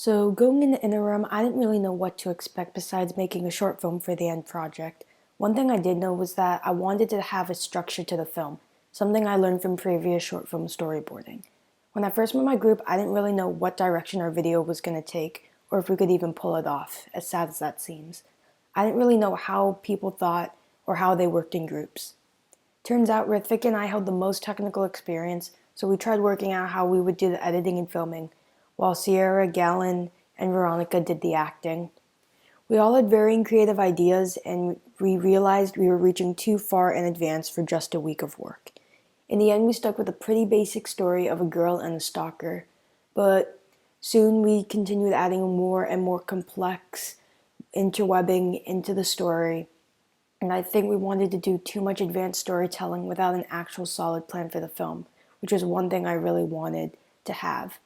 So going into Interim, I didn't really know what to expect besides making a short film for the end project. One thing I did know was that I wanted to have a structure to the film, something I learned from previous short film storyboarding. When I first met my group, I didn't really know what direction our video was going to take, or if we could even pull it off, as sad as that seems. I didn't really know how people thought or how they worked in groups. Turns out Rithvik and I held the most technical experience, so we tried working out how we would do the editing and filming, while Sierra, Galen, and Veronica did the acting. We all had varying creative ideas, and we realized we were reaching too far in advance for just a week of work. In the end, we stuck with a pretty basic story of a girl and a stalker, but soon we continued adding more and more complex interwebbing into the story, and I think we wanted to do too much advanced storytelling without an actual solid plan for the film, which was one thing I really wanted to have.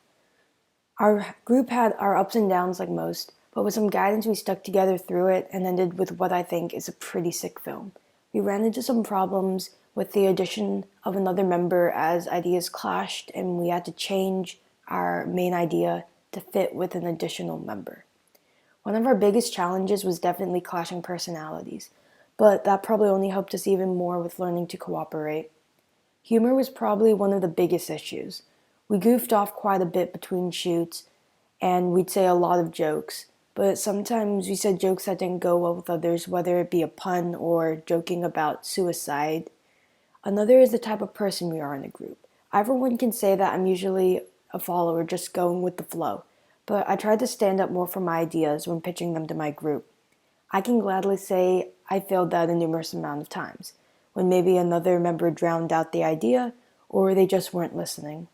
Our group had our ups and downs like most, but with some guidance we stuck together through it and ended with what I think is a pretty sick film. We ran into some problems with the addition of another member as ideas clashed and we had to change our main idea to fit with an additional member. One of our biggest challenges was definitely clashing personalities, but that probably only helped us even more with learning to cooperate. Humor was probably one of the biggest issues. We goofed off quite a bit between shoots, and we'd say a lot of jokes, but sometimes we said jokes that didn't go well with others, whether it be a pun or joking about suicide. Another is the type of person we are in a group. Everyone can say that I'm usually a follower, just going with the flow, but I tried to stand up more for my ideas when pitching them to my group. I can gladly say I failed that a numerous amount of times, when maybe another member drowned out the idea, or they just weren't listening.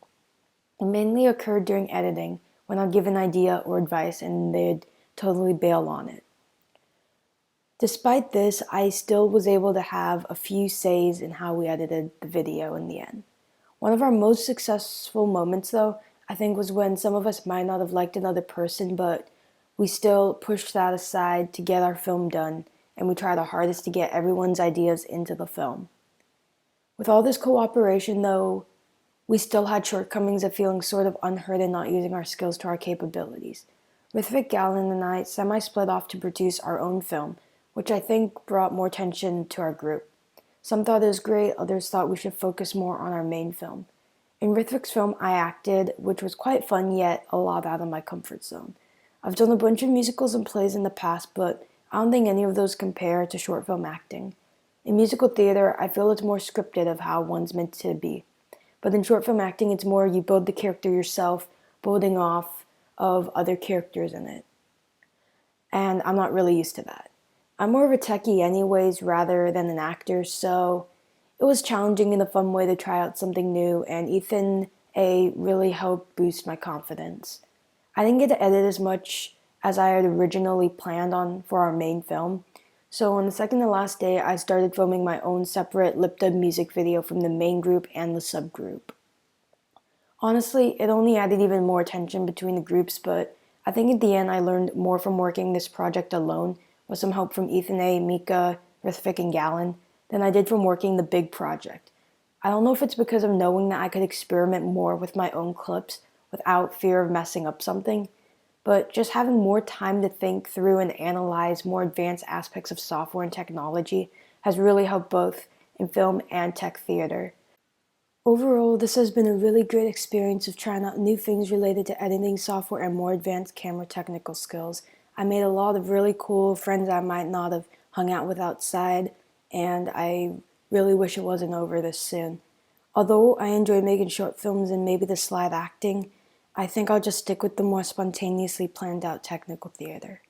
It mainly occurred during editing, when I'd give an idea or advice and they'd totally bail on it. Despite this, I still was able to have a few says in how we edited the video in the end. One of our most successful moments, though, I think was when some of us might not have liked another person, but we still pushed that aside to get our film done, and we tried our hardest to get everyone's ideas into the film. With all this cooperation, though, we still had shortcomings of feeling sort of unheard and not using our skills to our capabilities. Rithvik, Galen, and I semi-split off to produce our own film, which I think brought more tension to our group. Some thought it was great, others thought we should focus more on our main film. In Rithvik's film, I acted, which was quite fun, yet a lot out of my comfort zone. I've done a bunch of musicals and plays in the past, but I don't think any of those compare to short film acting. In musical theater, I feel it's more scripted of how one's meant to be. But in short film acting, it's more you build the character yourself, building off of other characters in it. And I'm not really used to that. I'm more of a techie anyways rather than an actor, so it was challenging in a fun way to try out something new, and Ethan A really helped boost my confidence. I didn't get to edit as much as I had originally planned on for our main film, so on the second to last day, I started filming my own separate lip-dub music video from the main group and the subgroup. Honestly, it only added even more tension between the groups, but I think at the end I learned more from working this project alone with some help from Ethan A, Mika, Rithvik, and Galen than I did from working the big project. I don't know if it's because of knowing that I could experiment more with my own clips without fear of messing up something, but just having more time to think through and analyze more advanced aspects of software and technology has really helped both in film and tech theater. Overall, this has been a really great experience of trying out new things related to editing software and more advanced camera technical skills. I made a lot of really cool friends I might not have hung out with outside, and I really wish it wasn't over this soon. Although I enjoy making short films and maybe the slide acting, I think I'll just stick with the more spontaneously planned out technical theater.